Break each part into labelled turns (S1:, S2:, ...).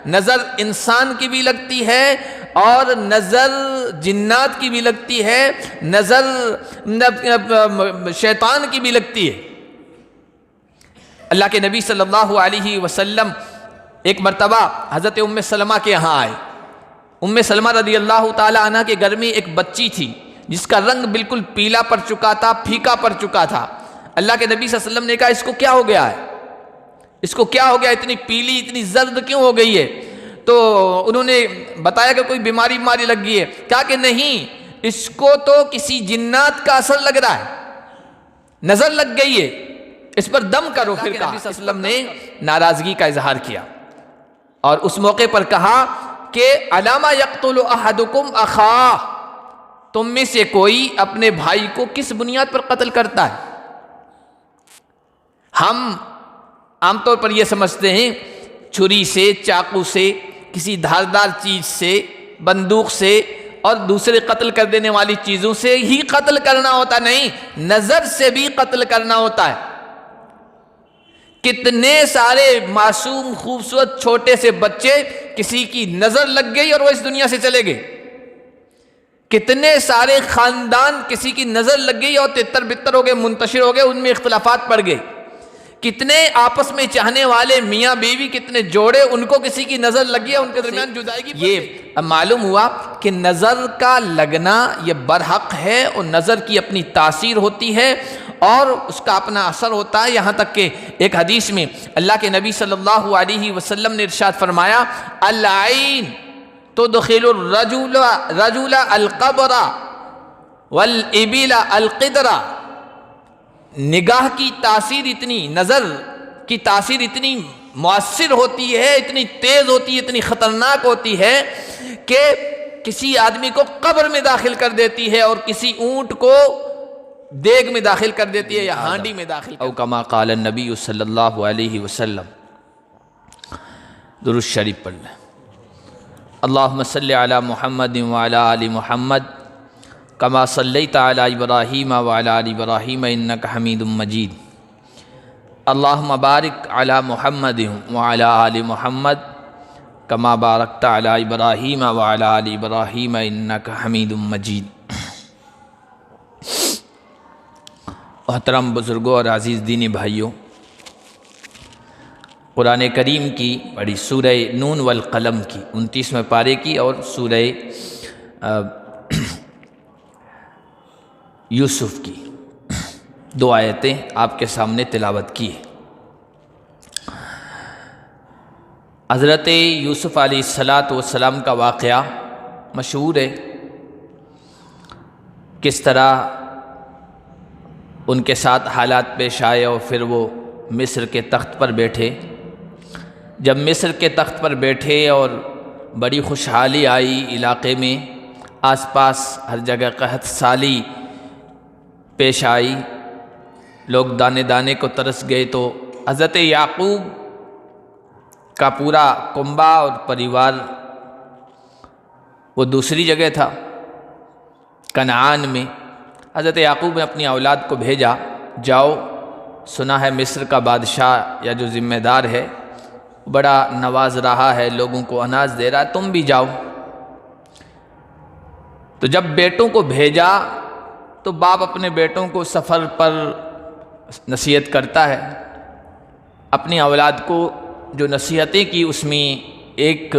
S1: نظر انسان کی بھی لگتی ہے اور نظر جنات کی بھی لگتی ہے، نظر شیطان کی بھی لگتی ہے۔ اللہ کے نبی صلی اللہ علیہ وسلم ایک مرتبہ حضرت ام سلمہ کے یہاں آئے۔ ام سلمہ رضی اللہ تعالی عنہ کے گھر میں ایک بچی تھی جس کا رنگ بالکل پیلا پڑ چکا تھا، پھیکا پڑ چکا تھا۔ اللہ کے نبی صلی اللہ علیہ وسلم نے کہا اس کو کیا ہو گیا ہے، اس کو کیا ہو گیا، اتنی پیلی اتنی زرد کیوں ہو گئی ہے؟ تو انہوں نے بتایا کہ کوئی بیماری لگ گئی ہے۔ کہا کہ نہیں، اس کو تو کسی جنات کا اثر لگ رہا ہے، نظر لگ گئی ہے، اس پر دم کرو۔ پھر کہا، نبی صلی اللہ علیہ وسلم نے ناراضگی کا اظہار کیا اور اس موقع پر کہا کہ علامہ یقتل احدکم اخاہ، تم میں سے کوئی اپنے بھائی کو کس بنیاد پر قتل کرتا ہے؟ ہم عام طور پر یہ سمجھتے ہیں چھری سے، چاقو سے، کسی دھاردار چیز سے، بندوق سے اور دوسرے قتل کر دینے والی چیزوں سے ہی قتل کرنا ہوتا، نہیں، نظر سے بھی قتل کرنا ہوتا ہے۔ کتنے سارے معصوم خوبصورت چھوٹے سے بچے کسی کی نظر لگ گئی اور وہ اس دنیا سے چلے گئے، کتنے سارے خاندان کسی کی نظر لگ گئی اور تتر بتر ہو گئے، منتشر ہو گئے، ان میں اختلافات پڑ گئے، کتنے آپس میں چاہنے والے میاں بیوی، کتنے جوڑے، ان کو کسی کی نظر لگی ہے، ان کے درمیان جدائی کی۔ یہ معلوم ہوا کہ نظر کا لگنا یہ برحق ہے اور نظر کی اپنی تاثیر ہوتی ہے اور اس کا اپنا اثر ہوتا ہے۔ یہاں تک کہ ایک حدیث میں اللہ کے نبی صلی اللہ علیہ وسلم نے ارشاد فرمایا، العین تدخل الرجل القبر والابل القدر، نگاہ کی تاثیر اتنی، نظر کی تاثیر اتنی مؤثر ہوتی ہے، اتنی تیز ہوتی ہے، اتنی خطرناک ہوتی ہے کہ کسی آدمی کو قبر میں داخل کر دیتی ہے اور کسی اونٹ کو دیگ میں داخل کر دیتی ہے یا ہانڈی میں داخل او کما قال النبی صلی اللہ علیہ وسلم۔ درود شریف پڑھ لیں۔ اللہم صلی علی محمد وعلی آل محمد کما صلیت علی ابراہیم وعلی آل ابراہیم انک حمید مجید۔ اللہم بارک علی محمد وعلی آل محمد کما بارکت علی ابراہیم وعلی آل ابراہیم انک حمید مجید۔ محترم بزرگوں اور عزیز دینی بھائیوں، قرآن کریم کی بڑی سورہ نون والقلم کی 29ویں پارے کی اور سورہ یوسف کی 2 آیتیں آپ کے سامنے تلاوت کی ہے۔ حضرت یوسف علیہ السلام کا واقعہ مشہور ہے، کس طرح ان کے ساتھ حالات پیش آئے اور پھر وہ مصر کے تخت پر بیٹھے۔ جب مصر کے تخت پر بیٹھے اور بڑی خوشحالی آئی علاقے میں، آس پاس ہر جگہ قحط سالی پیش آئی، لوگ دانے دانے کو ترس گئے، تو حضرت یعقوب کا پورا کنبہ اور پریوار وہ دوسری جگہ تھا، کنعان میں۔ حضرت یعقوب نے اپنی اولاد کو بھیجا، جاؤ، سنا ہے مصر کا بادشاہ یا جو ذمہ دار ہے بڑا نواز رہا ہے، لوگوں کو اناج دے رہا ہے، تم بھی جاؤ۔ تو جب بیٹوں کو بھیجا تو باپ اپنے بیٹوں کو سفر پر نصیحت کرتا ہے، اپنی اولاد کو جو نصیحتیں کی اس میں ایک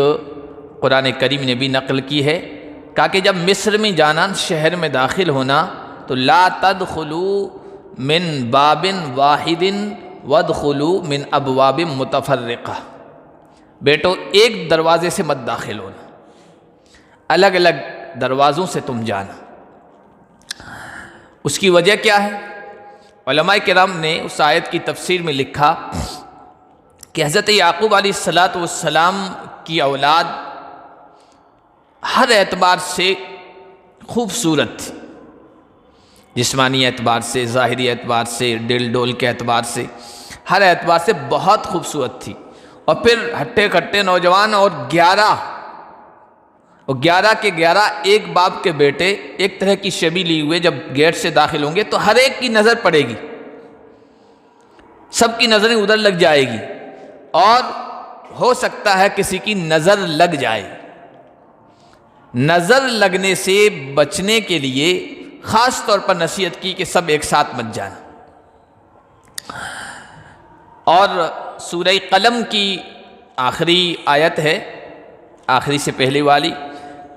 S1: قرآن کریم نے بھی نقل کی ہے، کہا کہ جب مصر میں جانا، شہر میں داخل ہونا، تو لا تدخلوا من باب واحد وادخلوا من ابواب متفرقہ، بیٹو ایک دروازے سے مت داخل ہونا، الگ الگ دروازوں سے تم جانا۔ اس کی وجہ کیا ہے؟ علماء کرام نے اس آیت کی تفسیر میں لکھا کہ حضرت یعقوب علیہ السلام کی اولاد ہر اعتبار سے خوبصورت تھی، جسمانی اعتبار سے، ظاہری اعتبار سے، دل ڈول کے اعتبار سے، ہر اعتبار سے بہت خوبصورت تھی۔ اور پھر ہٹے کٹے نوجوان اور 11 کے 11 ایک باپ کے بیٹے ایک طرح کی شبی لی ہوئے جب گیٹ سے داخل ہوں گے تو ہر ایک کی نظر پڑے گی، سب کی نظریں ادھر لگ جائے گی، اور ہو سکتا ہے کسی کی نظر لگ جائے. نظر لگنے سے بچنے کے لیے خاص طور پر نصیحت کی کہ سب ایک ساتھ مت جانا. اور سورہ قلم کی آخری آیت ہے، آخری سے پہلے والی،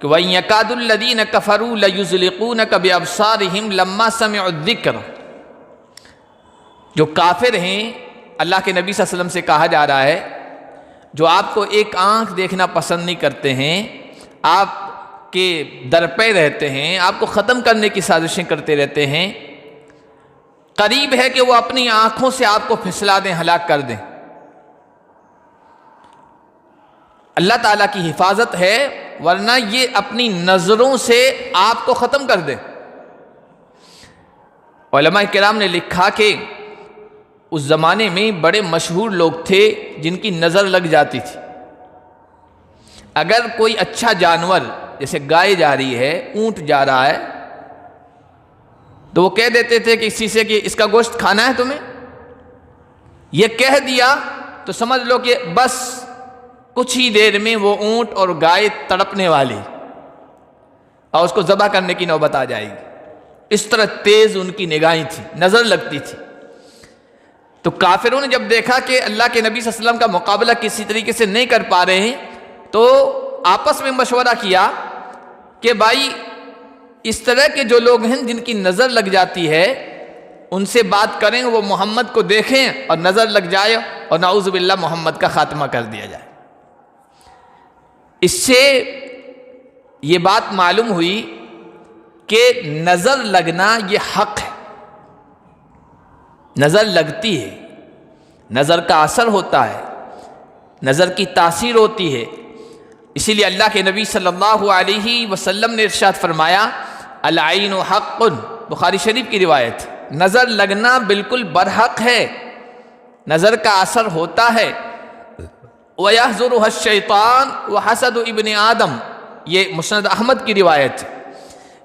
S1: کہ وَإِن يَكَادُ الَّذِينَ كَفَرُوا لَيُزْلِقُونَكَ بِأَبْصَارِهِمْ لَمَّا سَمِعُوا الذِّكْرَ. جو کافر ہیں، اللہ کے نبی صلی اللہ علیہ وسلم سے کہا جا رہا ہے، جو آپ کو ایک آنکھ دیکھنا پسند نہیں کرتے ہیں، آپ کے در پہ رہتے ہیں، آپ کو ختم کرنے کی سازشیں کرتے رہتے ہیں، قریب ہے کہ وہ اپنی آنکھوں سے آپ کو پھسلا دیں، ہلاک کر دیں. اللہ تعالیٰ کی حفاظت ہے، ورنہ یہ اپنی نظروں سے آپ کو ختم کر دیں. علماء کرام نے لکھا کہ اس زمانے میں بڑے مشہور لوگ تھے جن کی نظر لگ جاتی تھی. اگر کوئی اچھا جانور جیسے گائے جا رہی ہے، اونٹ جا رہا ہے، تو وہ کہہ دیتے تھے کہ اسی سے کہ اس کا گوشت کھانا ہے تمہیں. یہ کہہ دیا تو سمجھ لو کہ بس کچھ ہی دیر میں وہ اونٹ اور گائے تڑپنے والی اور اس کو ذبح کرنے کی نوبت آ جائے گی. اس طرح تیز ان کی نگاہیں تھی، نظر لگتی تھی. تو کافروں نے جب دیکھا کہ اللہ کے نبی صلی اللہ علیہ وسلم کا مقابلہ کسی طریقے سے نہیں کر پا رہے ہیں، تو آپس میں مشورہ کیا کہ بھائی اس طرح کے جو لوگ ہیں جن کی نظر لگ جاتی ہے، ان سے بات کریں، وہ محمد کو دیکھیں اور نظر لگ جائے اور نعوذ باللہ محمد کا خاتمہ کر دیا جائے. اس سے یہ بات معلوم ہوئی کہ نظر لگنا یہ حق ہے. نظر لگتی ہے، نظر کا اثر ہوتا ہے، نظر کی تاثیر ہوتی ہے. اسی لیے اللہ کے نبی صلی اللہ علیہ وسلم نے ارشاد فرمایا، العین حق، بخاری شریف کی روایت، نظر لگنا بالکل برحق ہے، نظر کا اثر ہوتا ہے. وَيَحْضُرُهَا الشَّيْطَانُ وَحَسَدُ ابن آدم، یہ مسند احمد کی روایت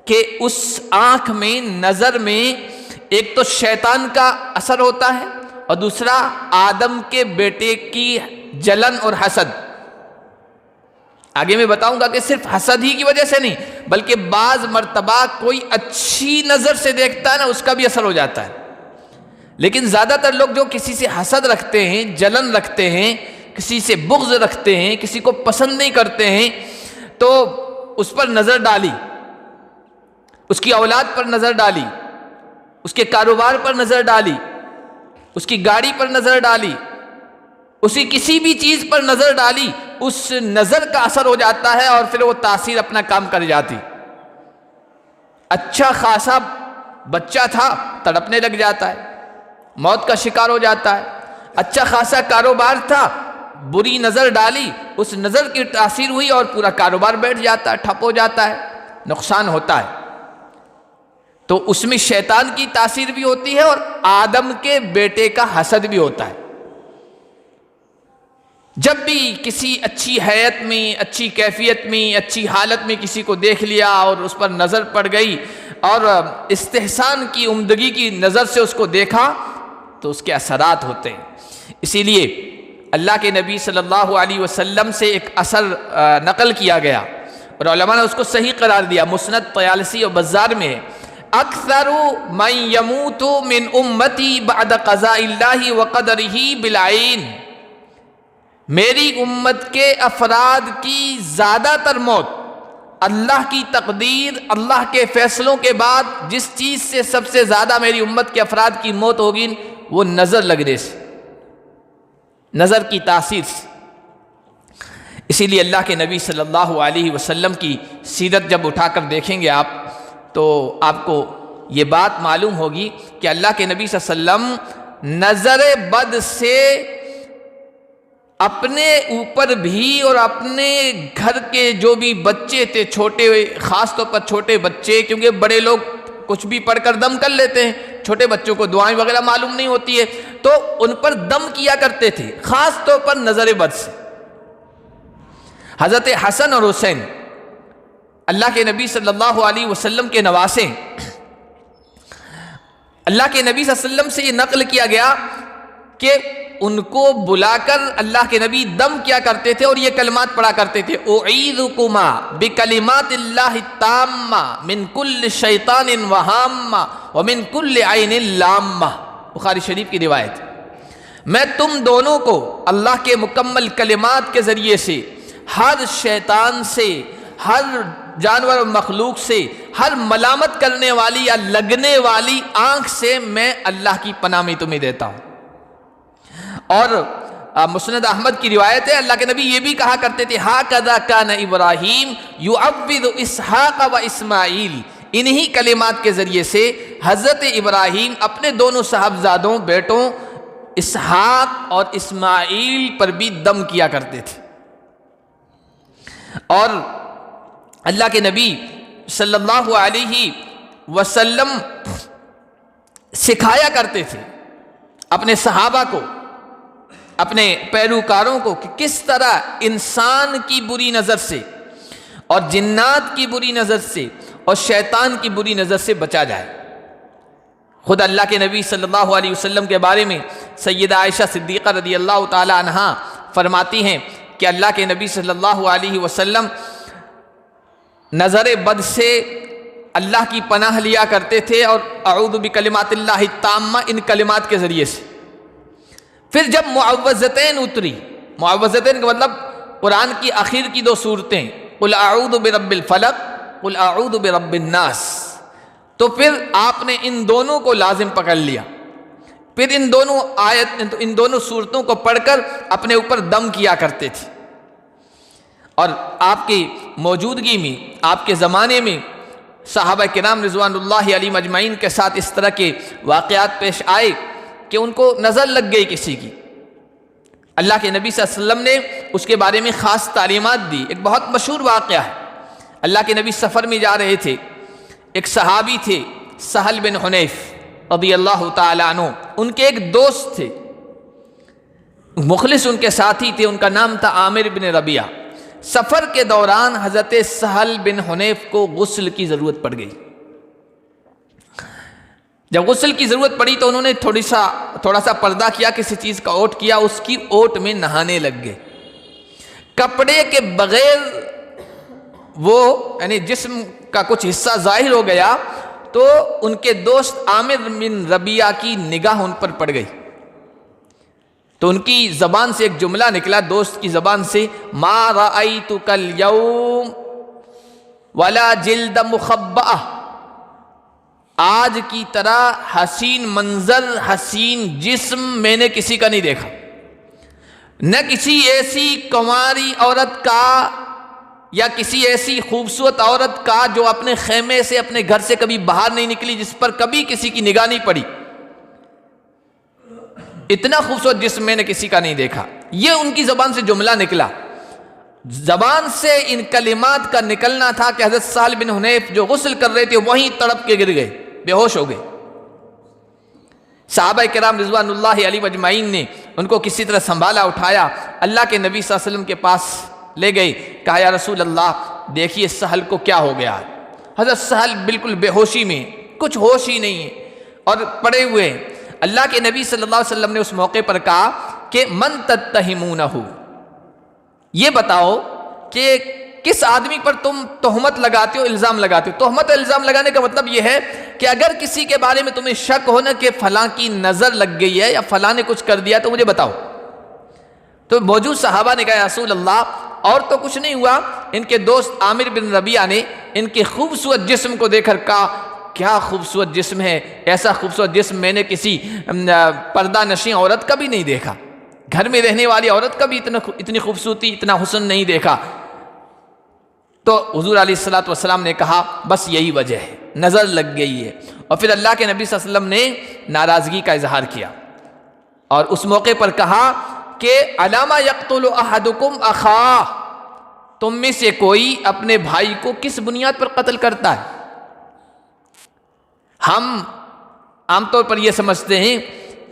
S1: کہ اس آنکھ میں، نظر میں ایک تو شیطان کا اثر ہوتا ہے اور دوسرا آدم کے بیٹے کی جلن اور حسد. آگے میں بتاؤں گا کہ صرف حسد ہی کی وجہ سے نہیں، بلکہ بعض مرتبہ کوئی اچھی نظر سے دیکھتا ہے نا، اس کا بھی اثر ہو جاتا ہے. لیکن زیادہ تر لوگ جو کسی سے حسد رکھتے ہیں، جلن رکھتے ہیں، کسی سے بغض رکھتے ہیں، کسی کو پسند نہیں کرتے ہیں، تو اس پر نظر ڈالی، اس کی اولاد پر نظر ڈالی، اس کے کاروبار پر نظر ڈالی، اس کی گاڑی پر نظر ڈالی، اسی کسی بھی چیز پر نظر ڈالی، اس نظر کا اثر ہو جاتا ہے اور پھر وہ تاثیر اپنا کام کر جاتی. اچھا خاصا بچہ تھا، تڑپنے لگ جاتا ہے، موت کا شکار ہو جاتا ہے. اچھا خاصا کاروبار تھا، بری نظر ڈالی، اس نظر کی تاثیر ہوئی اور پورا کاروبار بیٹھ جاتا ہے، ٹھپ ہو جاتا ہے، نقصان ہوتا ہے. تو اس میں شیطان کی تاثیر بھی ہوتی ہے اور آدم کے بیٹے کا حسد بھی ہوتا ہے. جب بھی کسی اچھی حیت میں، اچھی کیفیت میں، اچھی حالت میں کسی کو دیکھ لیا اور اس پر نظر پڑ گئی اور استحسان کی، عمدگی کی نظر سے اس کو دیکھا، تو اس کے اثرات ہوتے ہیں. اسی لیے اللہ کے نبی صلی اللہ علیہ وسلم سے ایک اثر نقل کیا گیا اور علماء نے اس کو صحیح قرار دیا. مسند طیالسی اور بزار میں ہے، اکثر من یموت من امتی بعد قضاء اللہ وقدرہ بالعین، میری امت کے افراد کی زیادہ تر موت اللہ کی تقدیر، اللہ کے فیصلوں کے بعد جس چیز سے سب سے زیادہ میری امت کے افراد کی موت ہوگی، وہ نظر لگنے سے، نظر کی تاثیر سے. اسی لیے اللہ کے نبی صلی اللہ علیہ وسلم کی سیرت جب اٹھا کر دیکھیں گے آپ، تو آپ کو یہ بات معلوم ہوگی کہ اللہ کے نبی صلی اللہ علیہ وسلم نظر بد سے اپنے اوپر بھی اور اپنے گھر کے جو بھی بچے تھے، چھوٹے، خاص طور پر چھوٹے بچے، کیونکہ بڑے لوگ کچھ بھی پڑھ کر دم کر لیتے ہیں، چھوٹے بچوں کو دعائیں وغیرہ معلوم نہیں ہوتی ہے، تو ان پر دم کیا کرتے تھے، خاص طور پر نظر بد سے. حضرت حسن اور حسین اللہ کے نبی صلی اللہ علیہ وسلم کے نواسے، اللہ کے نبی صلی اللہ علیہ وسلم سے یہ نقل کیا گیا کہ ان کو بلا کر اللہ کے نبی دم کیا کرتے تھے اور یہ کلمات پڑھا کرتے تھے، اعیذکما بکلمات اللہ التامہ من کل شیطان وہامہ ومن کل عین لامہ، بخاری شریف کی روایت۔ میں تم دونوں کو اللہ کے مکمل کلمات کے ذریعے سے ہر شیطان سے، ہر جانور و مخلوق سے، ہر ملامت کرنے والی یا لگنے والی آنکھ سے میں اللہ کی پناہ میں تمہیں دیتا ہوں۔ اور مسند احمد کی روایت ہے، اللہ کے نبی یہ بھی کہا کرتے تھے، ہاکذا کان ابراہیم یعوذ اسحاق و اسماعیل، انہی کلمات کے ذریعے سے حضرت ابراہیم اپنے دونوں صاحبزادوں بیٹوں اسحاق اور اسماعیل پر بھی دم کیا کرتے تھے۔ اور اللہ کے نبی صلی اللہ علیہ وسلم سکھایا کرتے تھے اپنے صحابہ کو، اپنے پیروکاروں کو، کہ کس طرح انسان کی بری نظر سے اور جنات کی بری نظر سے اور شیطان کی بری نظر سے بچا جائے۔ خود اللہ کے نبی صلی اللہ علیہ وسلم کے بارے میں سیدہ عائشہ صدیقہ رضی اللہ تعالی عنہا فرماتی ہیں کہ اللہ کے نبی صلی اللہ علیہ وسلم نظر بد سے اللہ کی پناہ لیا کرتے تھے اور اعوذ بکلمات اللہ التامہ ان کلمات کے ذریعے سے۔ پھر جب معوذتین اتری، معوذتین کا مطلب قرآن کی آخر کی دو صورتیں، قل اعوذ برب الفلق قل اعوذ برب الناس، تو پھر آپ نے ان دونوں کو لازم پکڑ لیا، پھر ان دونوں صورتوں کو پڑھ کر اپنے اوپر دم کیا کرتے تھے۔ اور آپ کی موجودگی میں، آپ کے زمانے میں صحابہ کرام رضوان اللہ علیہم اجمعین کے ساتھ اس طرح کے واقعات پیش آئے کہ ان کو نظر لگ گئی کسی کی۔ اللہ کے نبی صلی اللہ علیہ وسلم نے اس کے بارے میں خاص تعلیمات دی۔ ایک بہت مشہور واقعہ ہے، اللہ کے نبی سفر میں جا رہے تھے، ایک صحابی تھے سہل بن حنیف رضی اللہ تعالیٰ عنہ، ان کے ایک دوست تھے، مخلص ان کے ساتھی تھے، ان کا نام تھا عامر بن ربیعہ۔ سفر کے دوران حضرت سہل بن حنیف کو غسل کی ضرورت پڑ گئی۔ جب غسل کی ضرورت پڑی تو انہوں نے تھوڑا سا پردہ کیا، کسی چیز کا اوٹ کیا، اس کی اوٹ میں نہانے لگ گئے۔ کپڑے کے بغیر وہ یعنی جسم کا کچھ حصہ ظاہر ہو گیا تو ان کے دوست عامر بن ربیعہ کی نگاہ ان پر پڑ گئی، تو ان کی زبان سے ایک جملہ نکلا، دوست کی زبان سے، ما رأیتک اليوم ولا جلد مخبأہ، آج کی طرح حسین منظر، حسین جسم میں نے کسی کا نہیں دیکھا، نہ کسی ایسی کنواری عورت کا یا کسی ایسی خوبصورت عورت کا جو اپنے خیمے سے، اپنے گھر سے کبھی باہر نہیں نکلی، جس پر کبھی کسی کی نگاہ نہیں پڑی، اتنا خوبصورت جسم میں نے کسی کا نہیں دیکھا۔ یہ ان کی زبان سے جملہ نکلا، زبان سے ان کلمات کا نکلنا تھا کہ حضرت سہل بن حنیف جو غسل کر رہے تھے وہیں تڑپ کے گر گئے، بے ہوش ہو گئے۔ صحابہ کرام رضوان اللہ علیہ اجمعین نے ان کو کسی طرح سنبھالا، اٹھایا، اللہ کے نبی صلی اللہ علیہ وسلم کے پاس لے گئے، کہا یا رسول اللہ دیکھیے سہل کو کیا ہو گیا۔ حضرت سہل بالکل بے ہوشی میں، کچھ ہوش ہی نہیں ہے اور پڑے ہوئے ہیں۔ اللہ کے نبی صلی اللہ علیہ وسلم نے اس موقع پر کہا کہ من تتہمونہ، یہ بتاؤ کہ کس آدمی پر تم تہمت لگاتے ہو، الزام لگاتے ہو۔ تہمت اور الزام لگانے کا مطلب یہ ہے کہ اگر کسی کے بارے میں تمہیں شک ہو نا کہ فلاں کی نظر لگ گئی ہے یا فلاں نے کچھ کر دیا تو مجھے بتاؤ۔ تو موجود صحابہ نے کہا یا رسول اللہ اور تو کچھ نہیں ہوا، ان کے دوست عامر بن ربیعہ نے ان کے خوبصورت جسم کو دیکھ کر کہا کیا خوبصورت جسم ہے، ایسا خوبصورت جسم میں نے کسی پردہ نشین عورت کا بھی نہیں دیکھا، گھر میں رہنے والی عورت کا بھی اتنی خوبصورتی، اتنا حسن نہیں دیکھا۔ تو حضور علیہ الصلوۃ والسلام نے کہا بس یہی وجہ ہے، نظر لگ گئی ہے۔ اور پھر اللہ کے نبی صلی اللہ علیہ وسلم نے ناراضگی کا اظہار کیا اور اس موقع پر کہا کہ علامہ یقتل احدکم اخاہ، تم میں سے کوئی اپنے بھائی کو کس بنیاد پر قتل کرتا ہے؟ ہم عام طور پر یہ سمجھتے ہیں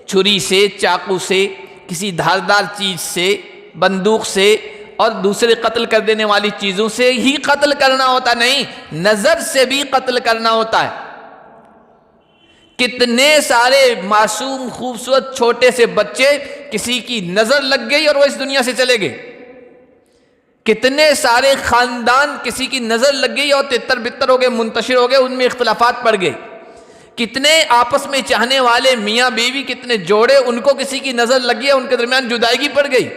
S1: چھری سے، چاقو سے، کسی دھاردار چیز سے، بندوق سے اور دوسرے قتل کر دینے والی چیزوں سے ہی قتل کرنا ہوتا، نہیں، نظر سے بھی قتل کرنا ہوتا ہے۔ کتنے سارے معصوم خوبصورت چھوٹے سے بچے کسی کی نظر لگ گئی اور وہ اس دنیا سے چلے گئے. کتنے سارے خاندان کسی کی نظر لگ گئی اور تتر بتر ہو گئے، منتشر ہو گئے، ان میں اختلافات پڑ گئے. کتنے آپس میں چاہنے والے میاں بیوی، کتنے جوڑے، ان کو کسی کی نظر لگی ہے، ان کے درمیان جدائیگی پڑ گئی.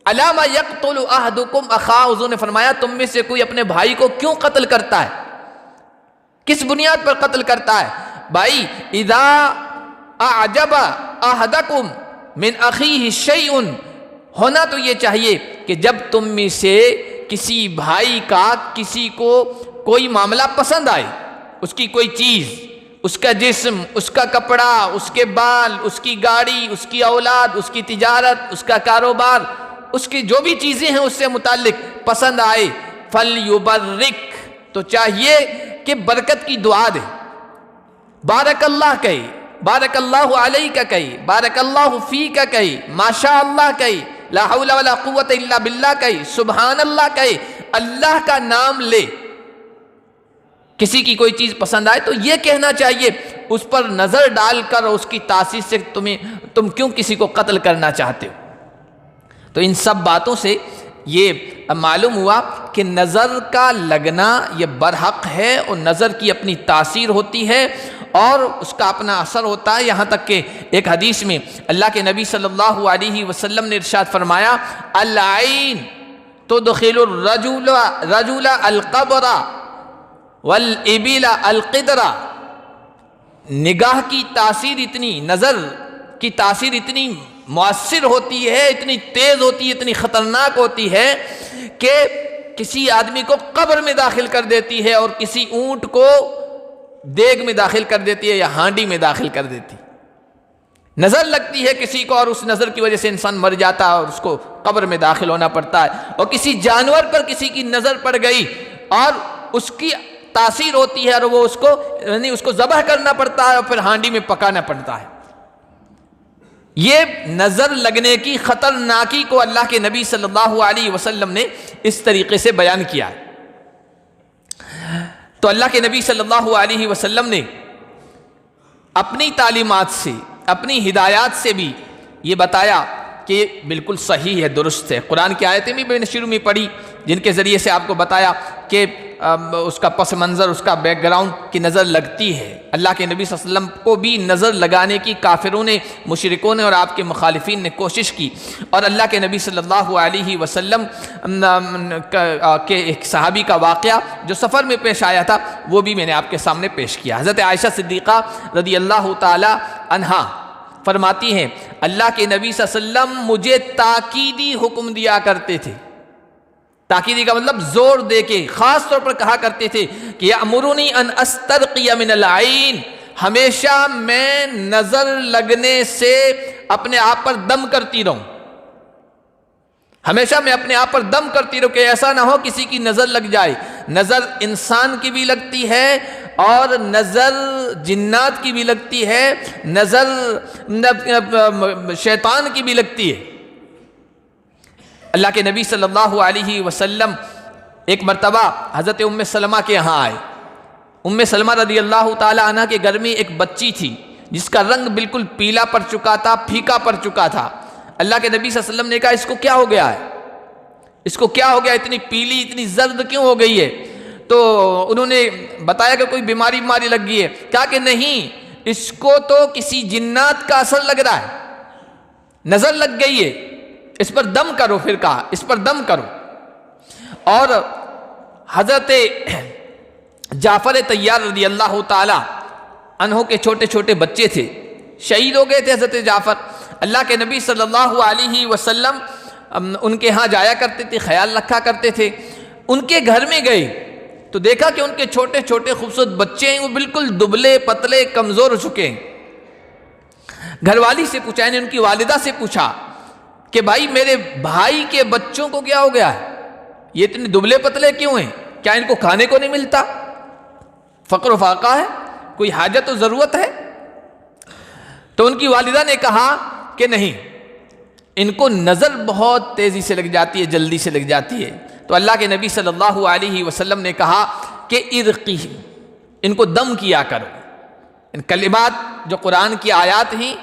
S1: علامہ یقتل احدکم اخاہ، حضور نے فرمایا تم میں سے کوئی اپنے بھائی کو کیوں قتل کرتا ہے، کس بنیاد پر قتل کرتا ہے؟ بھائی اذا اعجب احدکم من اخیہ شیء، ہونا تو یہ چاہیے کہ جب تم میں سے کسی بھائی کا کسی کو کوئی معاملہ پسند آئے، اس کی کوئی چیز، اس کا جسم، اس کا کپڑا، اس کے بال، اس کی گاڑی، اس کی اولاد، اس کی تجارت، اس کا کاروبار، اس کی جو بھی چیزیں ہیں اس سے متعلق پسند آئے، فَلْيُبَرِّكْ، تو چاہیے کہ برکت کی دعا دے، بارک اللہ کہے، بارک اللہ علیہ کا کہے، بارک اللہ فی کا کہے، ماشاء اللہ کہے، لا حول ولا قوت الا باللہ کہے، سبحان اللہ کہے، اللہ کا نام لے. کسی کی کوئی چیز پسند آئے تو یہ کہنا چاہیے، اس پر نظر ڈال کر اس کی تاثیر سے تم کیوں کسی کو قتل کرنا چاہتے ہو؟ تو ان سب باتوں سے یہ معلوم ہوا کہ نظر کا لگنا یہ برحق ہے، اور نظر کی اپنی تاثیر ہوتی ہے اور اس کا اپنا اثر ہوتا ہے. یہاں تک کہ ایک حدیث میں اللہ کے نبی صلی اللہ علیہ وسلم نے ارشاد فرمایا، العین تدخل الرجل القبر والابل القدر، نگاہ کی تاثیر اتنی، نظر کی تاثیر اتنی مؤثر ہوتی ہے، اتنی تیز ہوتی ہے، اتنی خطرناک ہوتی ہے کہ کسی آدمی کو قبر میں داخل کر دیتی ہے اور کسی اونٹ کو دیگ میں داخل کر دیتی ہے یا ہانڈی میں داخل کر دیتی. نظر لگتی ہے کسی کو اور اس نظر کی وجہ سے انسان مر جاتا ہے اور اس کو قبر میں داخل ہونا پڑتا ہے. اور کسی جانور پر کسی کی نظر پڑ گئی اور اس کی تاثیر ہوتی ہے اور وہ اس کو ذبح کرنا پڑتا ہے اور پھر ہانڈی میں پکانا پڑتا ہے. یہ نظر لگنے کی خطرناکی کو اللہ کے نبی صلی اللہ علیہ وسلم نے اس طریقے سے بیان کیا. تو اللہ کے نبی صلی اللہ علیہ وسلم نے اپنی تعلیمات سے، اپنی ہدایات سے بھی یہ بتایا کہ بالکل صحیح ہے، درست ہے. قرآن کی آیتیں بھی میں نے شروع میں پڑھی جن کے ذریعے سے آپ کو بتایا کہ اس کا پس منظر، اس کا بیک گراؤنڈ کی نظر لگتی ہے. اللہ کے نبی صلی اللہ علیہ وسلم کو بھی نظر لگانے کی کافروں نے، مشرکوں نے اور آپ کے مخالفین نے کوشش کی. اور اللہ کے نبی صلی اللہ علیہ وسلم کے ایک صحابی کا واقعہ جو سفر میں پیش آیا تھا وہ بھی میں نے آپ کے سامنے پیش کیا. حضرت عائشہ صدیقہ رضی اللہ تعالی عنہا فرماتی ہیں، اللہ کے نبی صلی اللہ علیہ وسلم مجھے تاکیدی حکم دیا کرتے تھے. تاکیدی کا مطلب زور دے کے خاص طور پر کہا کرتے تھے کہ یأمرنی ان استرقی من العین، ہمیشہ میں نظر لگنے سے اپنے آپ پر دم کرتی رہوں، ہمیشہ میں اپنے آپ پر دم کرتی رہوں کہ ایسا نہ ہو کسی کی نظر لگ جائے. نظر انسان کی بھی لگتی ہے اور نظر جنات کی بھی لگتی ہے، نظر شیطان کی بھی لگتی ہے. اللہ کے نبی صلی اللہ علیہ وسلم ایک مرتبہ حضرت ام سلمہ کے یہاں آئے. ام سلمہ رضی اللہ تعالی عنہ کے گھر میں ایک بچی تھی جس کا رنگ بالکل پیلا پڑ چکا تھا، پھیکا پڑ چکا تھا. اللہ کے نبی صلی اللہ علیہ وسلم نے کہا اس کو کیا ہو گیا ہے، اس کو کیا ہو گیا، اتنی پیلی اتنی زرد کیوں ہو گئی ہے؟ تو انہوں نے بتایا کہ کوئی بیماری لگ گئی ہے. کہا کہ نہیں، اس کو تو کسی جنات کا اثر لگ رہا ہے، نظر لگ گئی ہے، اس پر دم کرو. پھر کہا اس پر دم کرو. اور حضرت جعفر طیار رضی اللہ تعالی عنہ کے چھوٹے چھوٹے بچے تھے، شہید ہو گئے تھے حضرت جعفر. اللہ کے نبی صلی اللہ علیہ وسلم ان کے ہاں جایا کرتے تھے، خیال رکھا کرتے تھے. ان کے گھر میں گئے تو دیکھا کہ ان کے چھوٹے چھوٹے خوبصورت بچے ہیں، وہ بالکل دبلے پتلے کمزور ہو چکے ہیں. گھر والی سے پوچھا، یعنی ان کی والدہ سے پوچھا کہ بھائی میرے بھائی کے بچوں کو کیا ہو گیا ہے، یہ اتنے دبلے پتلے کیوں ہیں؟ کیا ان کو کھانے کو نہیں ملتا؟ فقر و فاقہ ہے، کوئی حاجت و ضرورت ہے؟ تو ان کی والدہ نے کہا کہ نہیں، ان کو نظر بہت تیزی سے لگ جاتی ہے، جلدی سے لگ جاتی ہے. تو اللہ کے نبی صلی اللہ علیہ وسلم نے کہا کہ ارقی، ان کو دم کیا کرو. ان کلمات جو قرآن کی آیات ہیں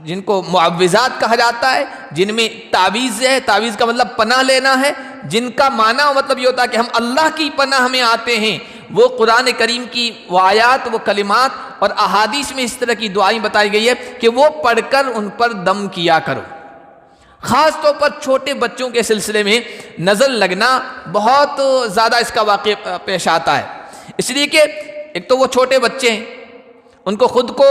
S1: جن کو معوذات کہا جاتا ہے، جن میں تعویذ ہے، تعویذ کا مطلب پناہ لینا ہے، جن کا معنی مطلب یہ ہوتا ہے کہ ہم اللہ کی پناہ میں آتے ہیں، وہ قرآن کریم کی وہ آیات، وہ کلمات اور احادیث میں اس طرح کی دعائیں بتائی گئی ہے کہ وہ پڑھ کر ان پر دم کیا کرو۔ خاص طور پر چھوٹے بچوں کے سلسلے میں نظر لگنا بہت زیادہ اس کا واقعہ پیش آتا ہے، اس لیے کہ ایک تو وہ چھوٹے بچے ہیں، ان کو خود کو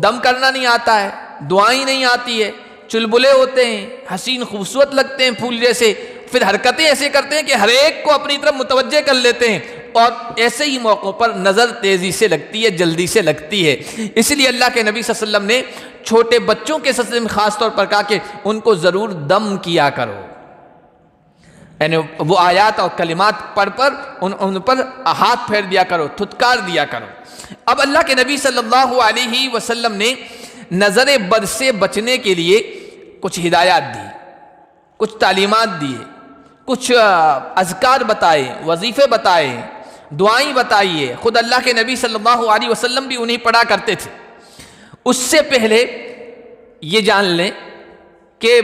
S1: دم کرنا نہیں آتا ہے، دعائیں نہیں آتی ہے، چلبلے ہوتے ہیں، حسین خوبصورت لگتے ہیں پھول جیسے، پھر حرکتیں ایسے کرتے ہیں کہ ہر ایک کو اپنی طرف متوجہ کر لیتے ہیں، اور ایسے ہی موقعوں پر نظر تیزی سے لگتی ہے، جلدی سے لگتی ہے۔ اس لیے اللہ کے نبی صلی اللہ علیہ وسلم نے چھوٹے بچوں کے سلسلے میں خاص طور پر کہا کہ ان کو ضرور دم کیا کرو، یعنی وہ آیات اور کلمات پڑھ پر ان پر ہاتھ پھیر دیا کرو، تھتکار دیا کرو۔ اب اللہ کے نبی صلی اللہ علیہ وسلم نے نظر بد سے بچنے کے لیے کچھ ہدایات دی، کچھ تعلیمات دیے، کچھ اذکار بتائے، وظیفے بتائے، دعائیں بتائیے۔ خود اللہ کے نبی صلی اللہ علیہ وسلم بھی انہیں پڑھا کرتے تھے۔ اس سے پہلے یہ جان لیں کہ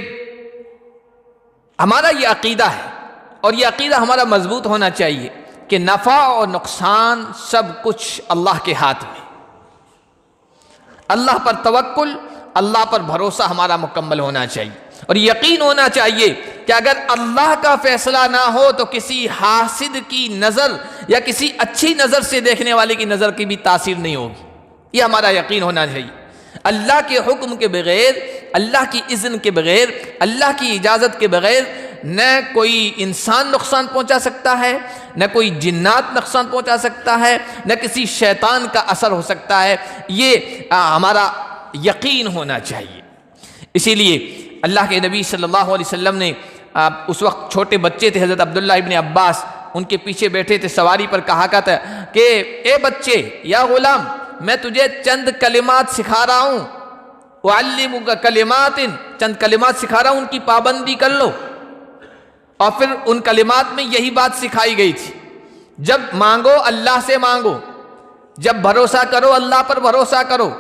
S1: ہمارا یہ عقیدہ ہے، اور یہ عقیدہ ہمارا مضبوط ہونا چاہیے کہ نفع اور نقصان سب کچھ اللہ کے ہاتھ میں، اللہ پر توکل، اللہ پر بھروسہ ہمارا مکمل ہونا چاہیے، اور یقین ہونا چاہیے کہ اگر اللہ کا فیصلہ نہ ہو تو کسی حاسد کی نظر یا کسی اچھی نظر سے دیکھنے والے کی نظر کی بھی تاثیر نہیں ہوگی، یہ ہمارا یقین ہونا چاہیے۔ اللہ کے حکم کے بغیر، اللہ کی اذن کے بغیر، اللہ کی اجازت کے بغیر نہ کوئی انسان نقصان پہنچا سکتا ہے، نہ کوئی جنات نقصان پہنچا سکتا ہے، نہ کسی شیطان کا اثر ہو سکتا ہے، یہ ہمارا یقین ہونا چاہیے۔ اسی لیے اللہ کے نبی صلی اللہ علیہ وسلم نے اس وقت چھوٹے بچے تھے، حضرت عبداللہ ابن عباس ان کے پیچھے بیٹھے تھے سواری پر، کہا کرتا کہ اے بچے، یا غلام، میں تجھے چند کلمات سکھا رہا ہوں، اعلمک کلمات، چند کلمات سکھا رہا ہوں، ان کی پابندی کر لو۔ اور پھر ان کلمات میں یہی بات سکھائی گئی تھی، جب مانگو اللہ سے مانگو، جب بھروسہ کرو اللہ پر بھروسہ کرو،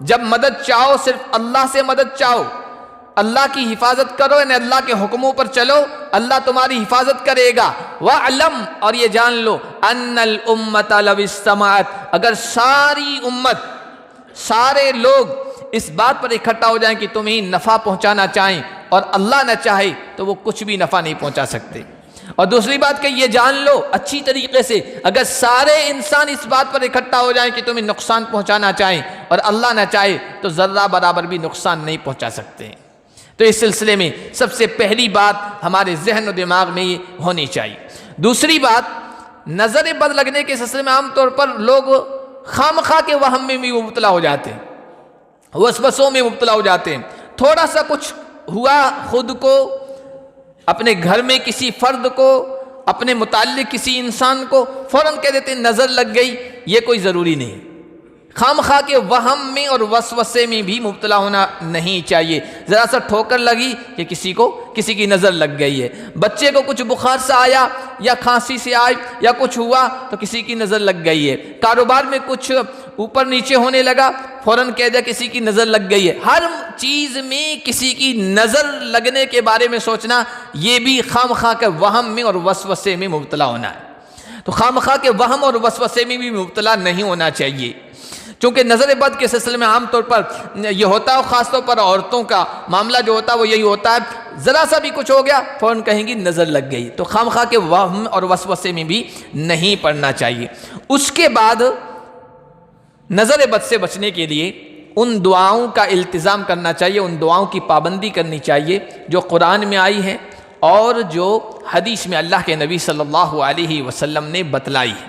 S1: جب مدد چاہو صرف اللہ سے مدد چاہو، اللہ کی حفاظت کرو، یعنی اللہ کے حکموں پر چلو، اللہ تمہاری حفاظت کرے گا۔ وَعْلَمْ، اور یہ جان لو، أَنَّ الْأُمَّةَ لَوِ اسْتَمَعَتْ، اگر ساری امت، سارے لوگ اس بات پر اکٹھا ہو جائیں کہ تمہیں نفع پہنچانا چاہیں اور اللہ نہ چاہے تو وہ کچھ بھی نفع نہیں پہنچا سکتے۔ اور دوسری بات کہ یہ جان لو اچھی طریقے سے، اگر سارے انسان اس بات پر اکٹھا ہو جائیں کہ تمہیں نقصان پہنچانا چاہیں اور اللہ نہ چاہے تو ذرہ برابر بھی نقصان نہیں پہنچا سکتے۔ تو اس سلسلے میں سب سے پہلی بات ہمارے ذہن و دماغ میں یہ ہونی چاہیے۔ دوسری بات، نظر بد لگنے کے سلسلے میں عام طور پر لوگ خامخواہ کے وہم میں بھی مبتلا ہو جاتے ہیں، وسوسوں میں مبتلا ہو جاتے ہیں۔ تھوڑا سا کچھ ہوا خود کو، اپنے گھر میں کسی فرد کو، اپنے متعلق کسی انسان کو، فوراً کہہ دیتے ہیں نظر لگ گئی۔ یہ کوئی ضروری نہیں، خامخواہ کے وہم میں اور وسوسے میں بھی مبتلا ہونا نہیں چاہیے۔ ذرا سا ٹھوکر لگی کہ کسی کی نظر لگ گئی ہے، بچے کو کچھ بخار سے آیا یا کھانسی سے آئی یا کچھ ہوا تو کسی کی نظر لگ گئی ہے، کاروبار میں کچھ اوپر نیچے ہونے لگا فوراً کہہ دیا کسی کی نظر لگ گئی ہے۔ ہر چیز میں کسی کی نظر لگنے کے بارے میں سوچنا، یہ بھی خامخواہ کے وہم میں اور وسوسے میں مبتلا ہونا ہے۔ تو خامخواہ کے وہم اور وسوسے میں بھی مبتلا نہیں ہونا چاہیے، چونکہ نظر بد کے سلسلے میں عام طور پر یہ ہوتا ہے، خاص طور پر عورتوں کا معاملہ جو ہوتا ہے وہ یہی ہوتا ہے، ذرا سا بھی کچھ ہو گیا فوراً کہیں گی نظر لگ گئی۔ تو خامخواہ کے وہم اور وسوسے میں بھی نہیں پڑنا چاہیے۔ اس کے بعد نظر بد سے بچنے کے لیے ان دعاؤں کا التزام کرنا چاہیے، ان دعاؤں کی پابندی کرنی چاہیے جو قرآن میں آئی ہیں اور جو حدیث میں اللہ کے نبی صلی اللہ علیہ وسلم نے بتلائی ہے۔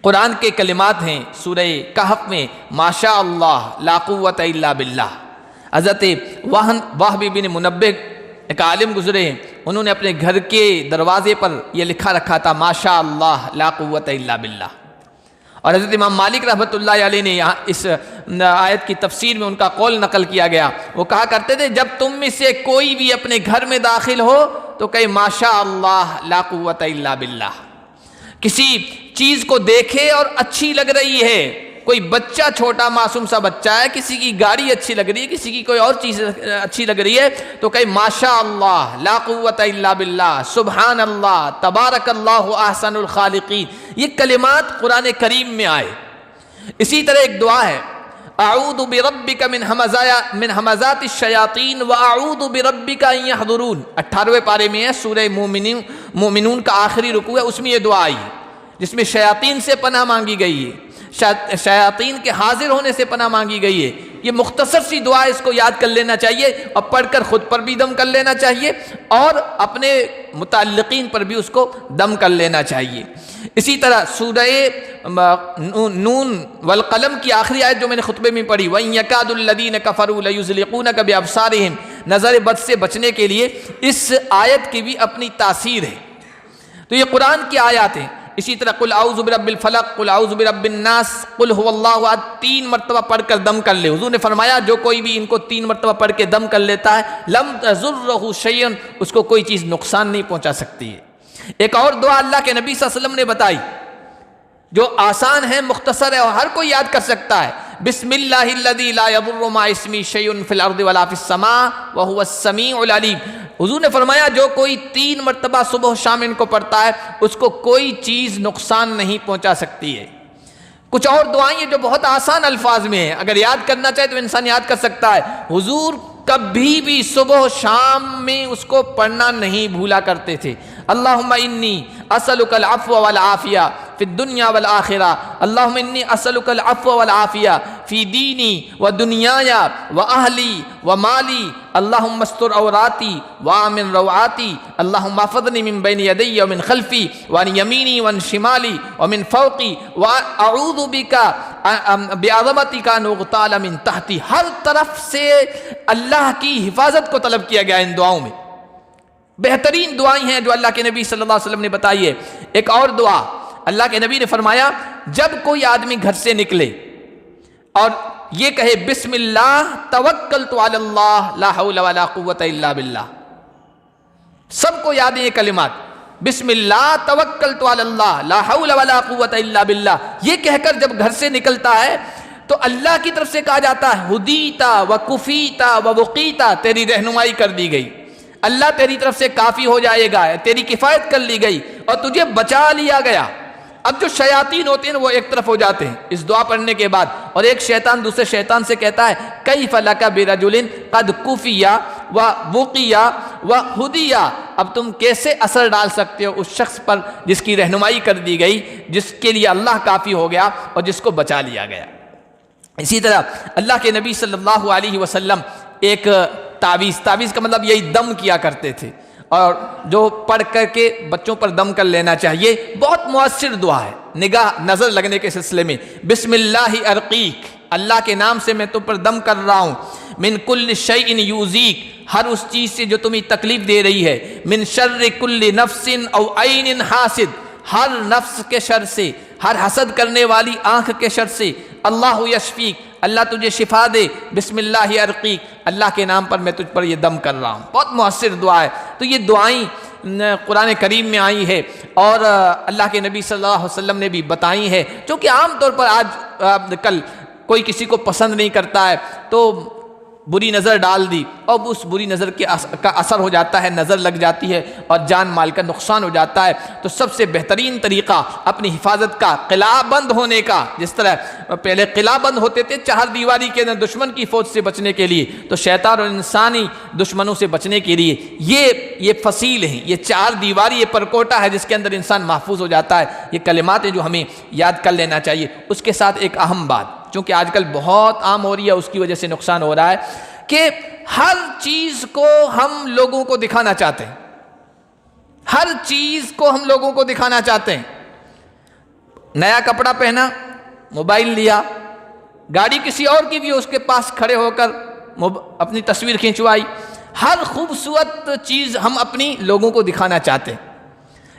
S1: قرآن کے کلمات ہیں سورہ کہف میں ماشاء اللہ لا قوت الا باللہ۔ حضرت وہب بن منبہ ایک عالم گزرے ہیں، انہوں نے اپنے گھر کے دروازے پر یہ لکھا رکھا تھا ماشاء اللہ لا قوت الا باللہ۔ اور حضرت امام مالک رحمۃ اللہ علیہ نے یہاں اس آیت کی تفسیر میں ان کا قول نقل کیا گیا، وہ کہا کرتے تھے جب تم میں سے کوئی بھی اپنے گھر میں داخل ہو تو کہے ماشاء اللہ لا قوت الا باللہ۔ کسی چیز کو دیکھے اور اچھی لگ رہی ہے کوئی بچہ چھوٹا معصوم سا بچہ ہے، کسی کی گاڑی اچھی لگ رہی ہے، کسی کی کوئی اور چیز اچھی لگ رہی ہے، تو کہے ماشاء اللہ، لا قوت الا باللہ، سبحان اللہ، تبارک اللہ احسن الخالقین، یہ کلمات قرآن کریم میں آئے۔ اسی طرح ایک دعا ہے، اعوذ بربک من ہمزات الشیاطین واعوذ بربک ان یحضرون، 18ویں پارے میں ہے، سورہ مومنون کا آخری رکوع ہے، اس میں یہ دعا آئی ہے جس میں شیاطین سے پناہ مانگی گئی ہے، شیاطین کے حاضر ہونے سے پناہ مانگی گئی ہے۔ یہ مختصر سی دعا، اس کو یاد کر لینا چاہیے اور پڑھ کر خود پر بھی دم کر لینا چاہیے اور اپنے متعلقین پر بھی اس کو دم کر لینا چاہیے۔ اسی طرح سورہ نون والقلم کی آخری آیت جو میں نے خطبے میں پڑھی، وَإِن يَكَادُ الَّذِينَ كَفَرُوا لَيُزْلِقُونَكَ بِأَبْصَارِهِمْ، نظر بد سے بچنے کے لیے اس آیت کی بھی اپنی تاثیر ہے۔ تو یہ قرآن کی آیات ہیں۔ اسی طرح قل اعوذ برب الفلق، قل اعوذ برب الناس، قل هو اللہ احد، 3 مرتبہ پڑھ کر دم کر لے۔ حضور نے فرمایا جو کوئی بھی ان کو 3 مرتبہ پڑھ کے دم کر لیتا ہے، لم تضرہ شیئا، اس کو کوئی چیز نقصان نہیں پہنچا سکتی ہے۔ ایک اور دعا اللہ کے نبی صلی اللہ علیہ وسلم نے بتائی جو آسان ہے، مختصر ہے اور ہر کوئی یاد کر سکتا ہے، بسم اللہ الذی لا یضر مع اسمہ شیء فی الارض ولا فی السماء وہو السمیع العلیم۔ حضور نے فرمایا جو کوئی 3 مرتبہ صبح و شام ان کو پڑھتا ہے، اس کو کوئی چیز نقصان نہیں پہنچا سکتی ہے۔ کچھ اور دعائیں ہیں جو بہت آسان الفاظ میں ہیں، اگر یاد کرنا چاہے تو انسان یاد کر سکتا ہے۔ حضور کبھی بھی صبح و شام میں اس کو پڑھنا نہیں بھولا کرتے تھے۔ اللہم انی اسألک العفو والعافیہ فی الدنیا والآخرہ، اللہم انی اسألک العفو والعافیہ فی دینی و دنیای و اہلی و مالی، اللہم استر عوراتی وآمن روعاتی، اللہم احفظنی من بین یدی ومن خلفی وعن یمینی وعن شمالی ومن فوقی واعوذ بک بعظمتک ان اغتال من تحتی۔ ہر طرف سے اللہ کی حفاظت کو طلب کیا گیا ان دعاؤں میں۔ بہترین دعائیں ہیں جو اللہ کے نبی صلی اللہ علیہ وسلم نے بتائی ہے۔ ایک اور دعا اللہ کے نبی نے فرمایا جب کوئی آدمی گھر سے نکلے اور یہ کہے بسم اللہ توکلت علی اللہ لا حول ولا قوت الا باللہ، سب کو یاد ہیں یہ کلمات، بسم اللہ توکلت علی اللہ لا حول ولا قوت الا باللہ، یہ کہہ کر جب گھر سے نکلتا ہے تو اللہ کی طرف سے کہا جاتا ہے ہدیتا و کفیتا و وقیتا، تیری رہنمائی کر دی گئی، اللہ تیری طرف سے کافی ہو جائے گا، تیری کفایت کر لی گئی اور تجھے بچا لیا گیا۔ اب جو شیاطین ہوتے ہیں وہ ایک طرف ہو جاتے ہیں اس دعا پڑھنے کے بعد، اور ایک شیطان دوسرے شیطان سے کہتا ہے کیف لک برجل قد کفی و وقی و ہدی، اب تم کیسے اثر ڈال سکتے ہو اس شخص پر جس کی رہنمائی کر دی گئی، جس کے لیے اللہ کافی ہو گیا اور جس کو بچا لیا گیا۔ اسی طرح اللہ کے نبی صلی اللہ علیہ وسلم ایک تعویذ کا مطلب یہی دم کیا کرتے تھے، اور جو پڑھ کر کے بچوں پر دم کر لینا چاہیے، بہت مؤثر دعا ہے نگاہ نظر لگنے کے سلسلے میں۔ بسم اللہ ارقیک، اللہ کے نام سے میں تم پر دم کر رہا ہوں، من کل شیء یؤذیک، ہر اس چیز سے جو تمہیں تکلیف دے رہی ہے، من شر کل نفس او عین حاسد، ہر نفس کے شر سے، ہر حسد کرنے والی آنکھ کے شر سے، اللہ یشفیک، اللہ تجھے شفا دے، بسم اللہ ارقیک، اللہ کے نام پر میں تجھ پر یہ دم کر رہا ہوں۔ بہت مؤثر دعا ہے۔ تو یہ دعائیں قرآن کریم میں آئی ہے اور اللہ کے نبی صلی اللہ علیہ وسلم نے بھی بتائی ہے، چونکہ عام طور پر آج کل کوئی کسی کو پسند نہیں کرتا ہے تو بری نظر ڈال دی اور اس بری نظر کا اثر ہو جاتا ہے، نظر لگ جاتی ہے اور جان مال کا نقصان ہو جاتا ہے۔ تو سب سے بہترین طریقہ اپنی حفاظت کا، قلعہ بند ہونے کا، جس طرح پہلے قلعہ بند ہوتے تھے 4 دیواری کے اندر دشمن کی فوج سے بچنے کے لیے، تو شیطان اور انسانی دشمنوں سے بچنے کے لیے یہ فصیل ہیں، یہ 4 دیواری، یہ پرکوٹا ہے جس کے اندر انسان محفوظ ہو جاتا ہے۔ یہ کلمات ہیں جو ہمیں یاد کر لینا چاہیے۔ اس کے ساتھ ایک اہم بات چونکہ آج کل بہت عام ہو رہی ہے، اس کی وجہ سے نقصان ہو رہا ہے کہ ہر چیز کو ہم لوگوں کو دکھانا چاہتے ہیں، ہر چیز کو ہم لوگوں کو دکھانا چاہتے ہیں۔ نیا کپڑا پہنا، موبائل لیا، گاڑی کسی اور کی بھی اس کے پاس کھڑے ہو کر اپنی تصویر کھینچوائی، ہر خوبصورت چیز ہم اپنی لوگوں کو دکھانا چاہتے ہیں۔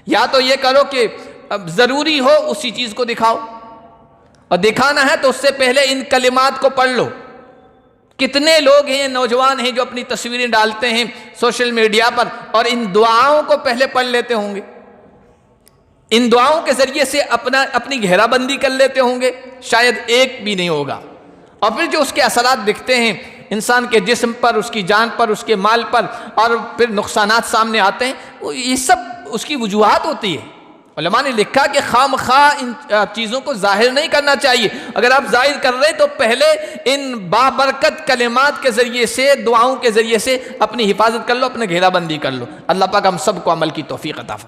S1: یا تو یہ کرو کہ اب ضروری ہو اسی چیز کو دکھاؤ، اور دکھانا ہے تو اس سے پہلے ان کلمات کو پڑھ لو۔ کتنے لوگ ہیں، نوجوان ہیں جو اپنی تصویریں ڈالتے ہیں سوشل میڈیا پر اور ان دعاؤں کو پہلے پڑھ لیتے ہوں گے۔ ان دعاؤں کے ذریعے سے اپنی گھیرا بندی کر لیتے ہوں گے، شاید ایک بھی نہیں ہوگا۔ اور پھر جو اس کے اثرات دکھتے ہیں انسان کے جسم پر، اس کی جان پر، اس کے مال پر، اور پھر نقصانات سامنے آتے ہیں، یہ سب اس کی وجوہات ہوتی ہے۔ علماء نے لکھا کہ خواہ مخواہ ان چیزوں کو ظاہر نہیں کرنا چاہیے۔ اگر آپ ظاہر کر رہے تو پہلے ان بابرکت کلمات کے ذریعے سے، دعاؤں کے ذریعے سے اپنی حفاظت کر لو، اپنے گھیرا بندی کر لو۔ اللہ پاک ہم سب کو عمل کی توفیق عطا فرمائے۔